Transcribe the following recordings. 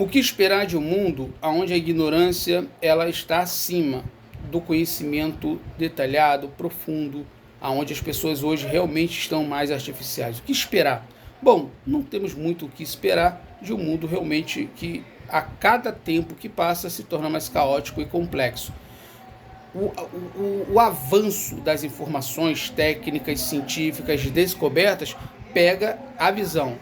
O que esperar de um mundo onde a ignorância ela está acima do conhecimento detalhado, profundo, aonde as pessoas hoje realmente estão mais artificiais? O que esperar? Bom, não temos muito o que esperar de um mundo realmente que a cada tempo que passa se torna mais caótico e complexo. O avanço das informações técnicas, científicas, descobertas, pega a visão.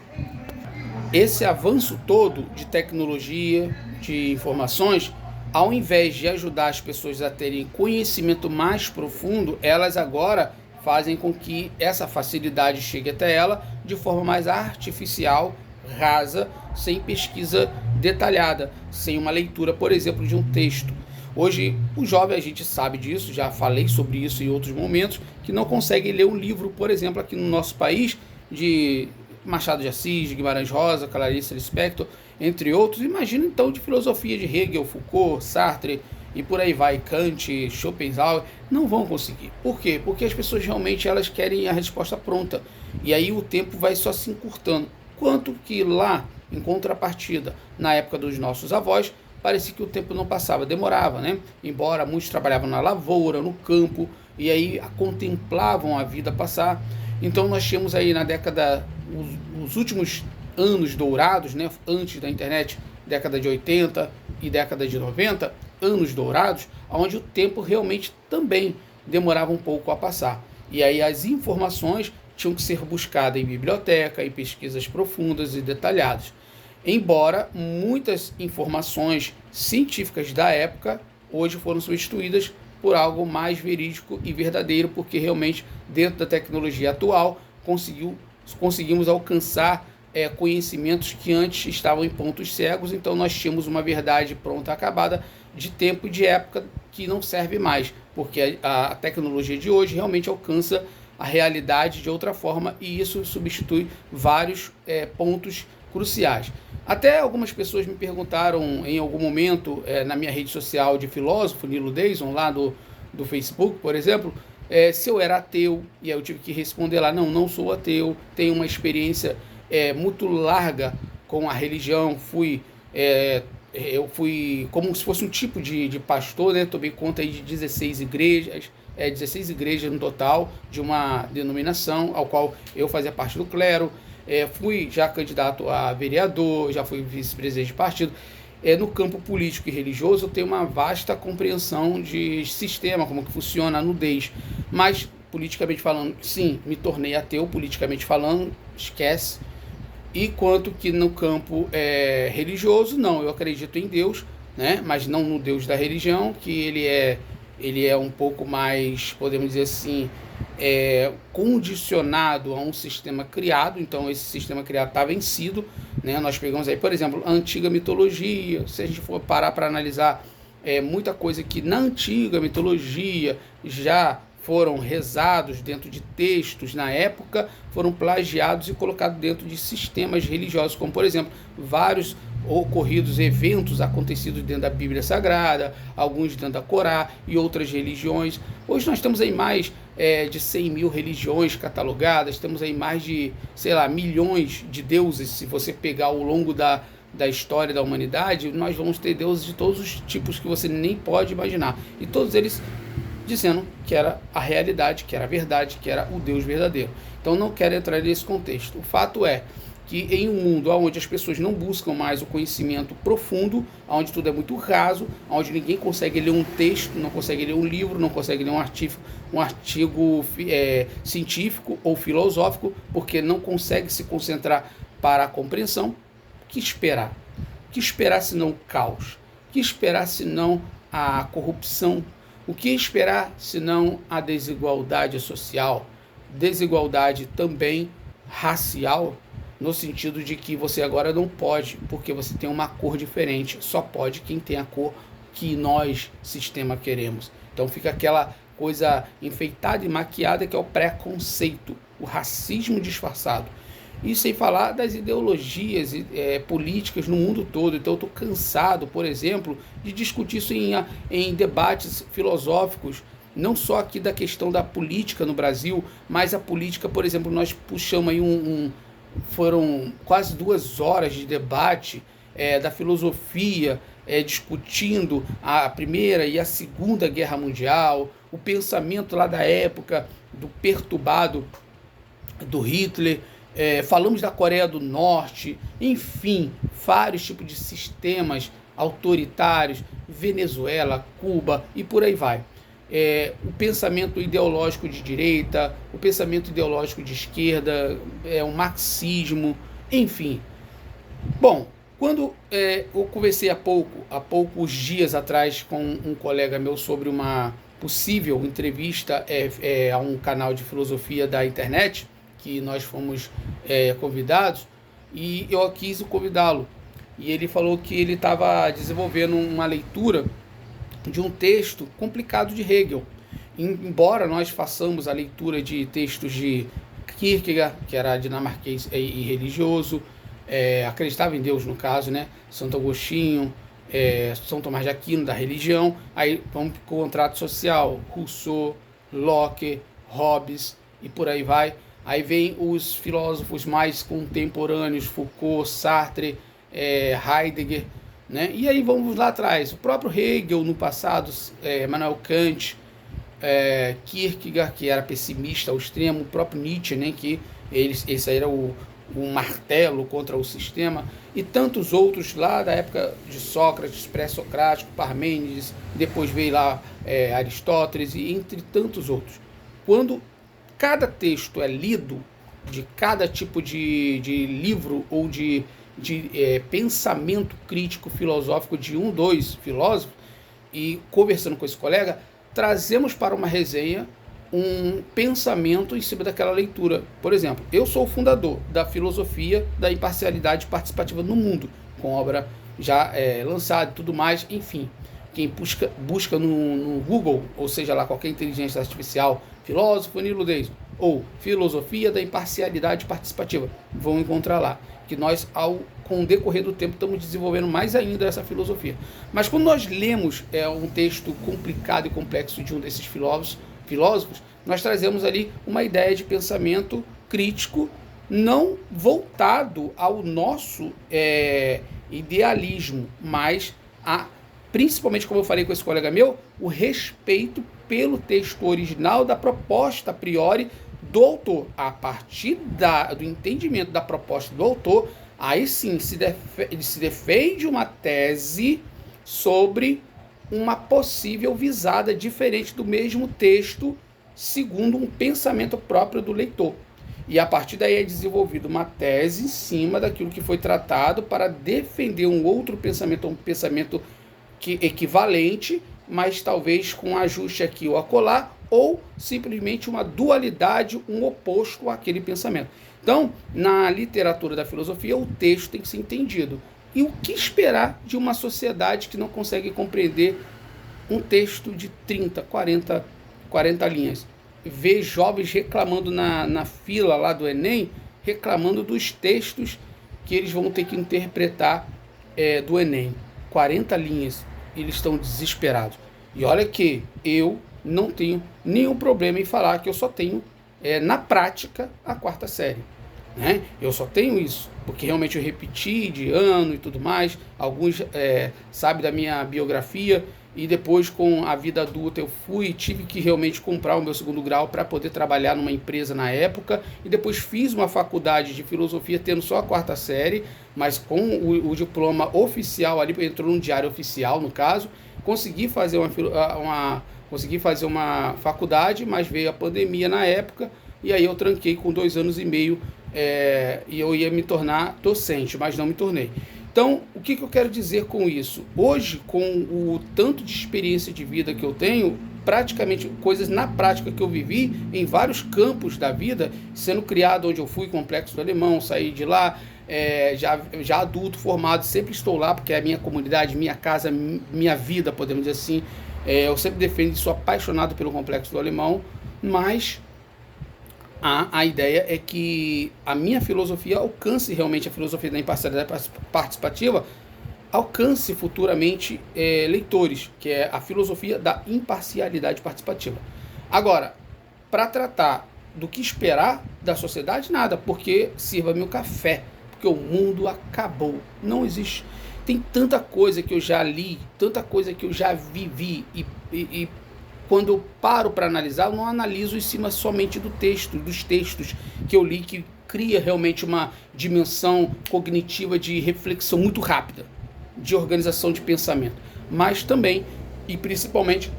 Esse avanço todo de tecnologia, de informações, ao invés de ajudar as pessoas a terem conhecimento mais profundo, elas agora fazem com que essa facilidade chegue até ela de forma mais artificial, rasa, sem pesquisa detalhada, sem uma leitura, por exemplo, de um texto. Hoje, o jovem, a gente sabe disso, já falei sobre isso em outros momentos, que não consegue ler um livro, por exemplo, aqui no nosso país, de Machado de Assis, de Guimarães Rosa, Clarice Lispector, entre outros. Imagina então de filosofia de Hegel, Foucault, Sartre e por aí vai, Kant, Schopenhauer, não vão conseguir. Por quê? Porque as pessoas realmente elas querem a resposta pronta. E aí o tempo vai só se encurtando. Quanto que lá, em contrapartida, na época dos nossos avós, parecia que o tempo não passava, demorava, né? Embora muitos trabalhavam na lavoura, no campo, e aí contemplavam a vida passar. Então nós tínhamos aí na década, os últimos anos dourados, né, antes da internet, década de 80 e década de 90, anos dourados, onde o tempo realmente também demorava um pouco a passar. E aí as informações tinham que ser buscadas em biblioteca, em pesquisas profundas e detalhadas. Embora muitas informações científicas da época hoje foram substituídas por algo mais verídico e verdadeiro, porque realmente dentro da tecnologia atual conseguimos alcançar conhecimentos que antes estavam em pontos cegos. Então nós tínhamos uma verdade pronta, acabada, de tempo e de época que não serve mais, porque a tecnologia de hoje realmente alcança a realidade de outra forma e isso substitui vários pontos cruciais. Até algumas pessoas me perguntaram em algum momento na minha rede social de filósofo, Nilo Deison, lá do Facebook, por exemplo, se eu era ateu, e aí eu tive que responder lá, não sou ateu, tenho uma experiência muito larga com a religião, eu fui como se fosse um tipo de pastor, né? Tomei conta aí de 16 igrejas, 16 igrejas no total, de uma denominação, ao qual eu fazia parte do clero. Fui já candidato a vereador, já fui vice-presidente de partido. No campo político e religioso eu tenho uma vasta compreensão de sistema, como que funciona a nudez. Mas, politicamente falando, sim, me tornei ateu, politicamente falando, esquece. E quanto que no campo religioso, não, eu acredito em Deus, né? Mas não no Deus da religião, que ele é um pouco mais, podemos dizer assim, condicionado a um sistema criado. Então esse sistema criado está vencido, né? Nós pegamos aí, por exemplo, a antiga mitologia. Se a gente for parar para analisar muita coisa que na antiga mitologia já foram rezados dentro de textos na época, foram plagiados e colocados dentro de sistemas religiosos, como por exemplo, vários ocorridos eventos acontecidos dentro da Bíblia Sagrada, alguns dentro da Corá e outras religiões. Hoje nós temos aí mais de 100 mil religiões catalogadas, temos aí mais de, sei lá, milhões de deuses. Se você pegar ao longo da história da humanidade, nós vamos ter deuses de todos os tipos que você nem pode imaginar. E todos eles dizendo que era a realidade, que era a verdade, que era o Deus verdadeiro. Então não quero entrar nesse contexto. O fato é que em um mundo onde as pessoas não buscam mais o conhecimento profundo, onde tudo é muito raso, onde ninguém consegue ler um texto, não consegue ler um livro, não consegue ler um artigo científico ou filosófico, porque não consegue se concentrar para a compreensão, o que esperar? O que esperar senão o caos? O que esperar senão a corrupção? O que esperar senão a desigualdade social? Desigualdade também racial, no sentido de que você agora não pode, porque você tem uma cor diferente, só pode quem tem a cor que nós, sistema, queremos. Então fica aquela coisa enfeitada e maquiada que é o preconceito, o racismo disfarçado. E sem falar das ideologias políticas no mundo todo. Então eu estou cansado, por exemplo, de discutir isso em debates filosóficos, não só aqui da questão da política no Brasil, mas a política, por exemplo, nós puxamos aí foram quase 2 horas de debate da filosofia, discutindo a Primeira e a Segunda Guerra Mundial, o pensamento lá da época do perturbado do Hitler, falamos da Coreia do Norte, enfim, vários tipos de sistemas autoritários, Venezuela, Cuba e por aí vai. O pensamento ideológico de direita, o pensamento ideológico de esquerda, o marxismo, enfim. Bom, quando eu conversei há poucos dias atrás com um colega meu sobre uma possível entrevista a um canal de filosofia da internet, que nós fomos convidados, e eu quis convidá-lo. E ele falou que ele estava desenvolvendo uma leitura de um texto complicado de Hegel. Embora nós façamos a leitura de textos de Kierkegaard, que era dinamarquês e religioso, acreditava em Deus no caso, né? Santo Agostinho, São Tomás de Aquino, da religião. Aí vamos para o contrato social, Rousseau, Locke, Hobbes e por aí vai. Aí vem os filósofos mais contemporâneos, Foucault, Sartre, Heidegger, né? E aí vamos lá atrás, o próprio Hegel no passado, Immanuel Kant, Kierkegaard, que era pessimista ao extremo, o próprio Nietzsche, né? Que esse aí era o martelo contra o sistema, e tantos outros lá da época de Sócrates, pré-socrático, Parmênides, depois veio lá Aristóteles, e entre tantos outros. Quando cada texto é lido, de cada tipo de livro ou de pensamento crítico filosófico de dois filósofos, e conversando com esse colega, trazemos para uma resenha um pensamento em cima daquela leitura. Por exemplo, eu sou o fundador da filosofia da imparcialidade participativa no mundo, com obra já lançada e tudo mais, enfim. Quem busca no Google, ou seja lá, qualquer inteligência artificial, filósofo Nilo Deisman, ou filosofia da imparcialidade participativa, vão encontrar lá. Que nós, com o decorrer do tempo, estamos desenvolvendo mais ainda essa filosofia. Mas quando nós lemos um texto complicado e complexo de um desses filósofos, nós trazemos ali uma ideia de pensamento crítico não voltado ao nosso idealismo, mas principalmente, como eu falei com esse colega meu, o respeito pelo texto original da proposta a priori do autor. A partir do entendimento da proposta do autor, aí sim se defende uma tese sobre uma possível visada diferente do mesmo texto, segundo um pensamento próprio do leitor. E a partir daí é desenvolvida uma tese em cima daquilo que foi tratado para defender um outro pensamento, um pensamento equivalente, mas talvez com um ajuste aqui ou acolá, ou simplesmente uma dualidade, um oposto àquele pensamento. Então, na literatura da filosofia, o texto tem que ser entendido. E o que esperar de uma sociedade que não consegue compreender um texto de 30, 40 linhas? Ver jovens reclamando na fila lá do Enem, reclamando dos textos que eles vão ter que interpretar do Enem. 40 linhas, eles estão desesperados. E olha que eu não tenho nenhum problema em falar que eu só tenho, na prática, a 4ª série. Né? Eu só tenho isso, porque realmente eu repeti de ano e tudo mais. Alguns sabem da minha biografia, e depois com a vida adulta eu tive que realmente comprar o meu 2º grau para poder trabalhar numa empresa na época, e depois fiz uma faculdade de filosofia tendo só a 4ª série, mas com o diploma oficial ali, entrou no diário oficial no caso, consegui fazer uma faculdade, mas veio a pandemia na época, e aí eu tranquei com 2 anos e meio, e eu ia me tornar docente, mas não me tornei. Então, o que eu quero dizer com isso? Hoje, com o tanto de experiência de vida que eu tenho, praticamente coisas na prática que eu vivi em vários campos da vida, sendo criado onde eu fui, Complexo do Alemão, saí de lá, já adulto, formado, sempre estou lá, porque é a minha comunidade, minha casa, minha vida, podemos dizer assim. Eu sempre defendo e sou apaixonado pelo Complexo do Alemão, mas a ideia é que a minha filosofia alcance realmente, a filosofia da imparcialidade participativa, alcance futuramente leitores, que é a filosofia da imparcialidade participativa. Agora, para tratar do que esperar da sociedade, nada, porque sirva-me o café, porque o mundo acabou. Não existe. Tem tanta coisa que eu já li, tanta coisa que eu já vivi, e quando eu paro para analisar, eu não analiso em cima somente do texto, dos textos que eu li, que cria realmente uma dimensão cognitiva de reflexão muito rápida, de organização de pensamento, mas também e principalmente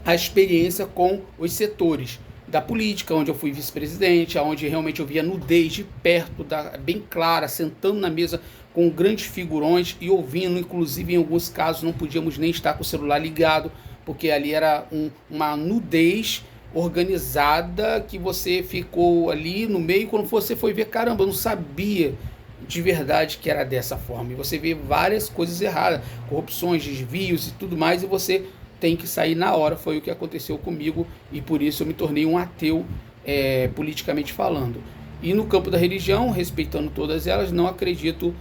a experiência com os setores da política, onde eu fui vice-presidente, onde realmente eu via nudez de perto, bem clara, sentando na mesa com grandes figurões e ouvindo, inclusive em alguns casos não podíamos nem estar com o celular ligado, porque ali era uma nudez organizada que você ficou ali no meio, quando você foi ver, caramba, eu não sabia de verdade que era dessa forma. E você vê várias coisas erradas, corrupções, desvios e tudo mais, e você tem que sair na hora. Foi o que aconteceu comigo e por isso eu me tornei um ateu, politicamente falando. E no campo da religião, respeitando todas elas, não acredito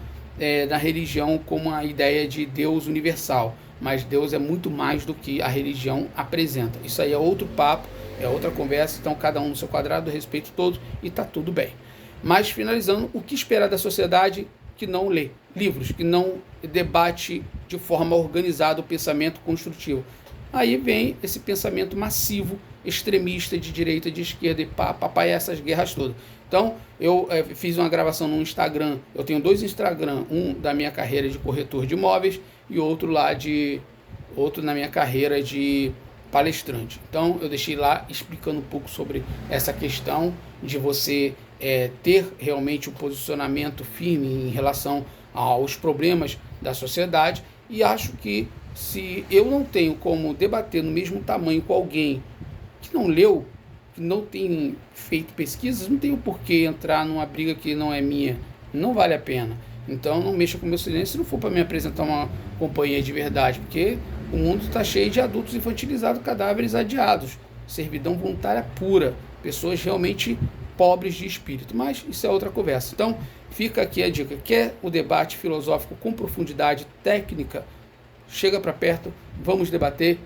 na religião como a ideia de Deus universal, mas Deus é muito mais do que a religião apresenta. Isso aí é outro papo, é outra conversa, então cada um no seu quadrado, respeito todos e tá tudo bem. Mas finalizando, o que esperar da sociedade que não lê livros, que não debate de forma organizada o pensamento construtivo? Aí vem esse pensamento massivo, extremista, de direita, de esquerda, e papai, essas guerras todas. Então, eu fiz uma gravação no Instagram, eu tenho 2 Instagram, um da minha carreira de corretor de imóveis e outro na minha carreira de palestrante. Então, eu deixei lá explicando um pouco sobre essa questão de você ter realmente um posicionamento firme em relação aos problemas da sociedade, e acho que se eu não tenho como debater no mesmo tamanho com alguém que não leu, que não tem feito pesquisas, não tenho por que entrar numa briga que não é minha, não vale a pena. Então não mexa com o meu silêncio se não for para me apresentar uma companhia de verdade, porque o mundo está cheio de adultos infantilizados, cadáveres adiados, servidão voluntária pura, pessoas realmente pobres de espírito, mas isso é outra conversa. Então fica aqui a dica: quer o debate filosófico com profundidade técnica? Chega para perto, vamos debater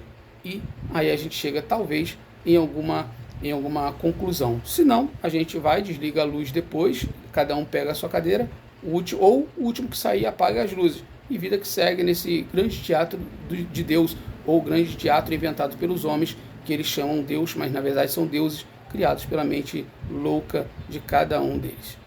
e aí a gente chega talvez em alguma conclusão. Se não, a gente vai, desliga a luz depois, cada um pega a sua cadeira, o último que sair apaga as luzes. E vida que segue nesse grande teatro de Deus, ou grande teatro inventado pelos homens, que eles chamam Deus, mas na verdade são deuses criados pela mente louca de cada um deles.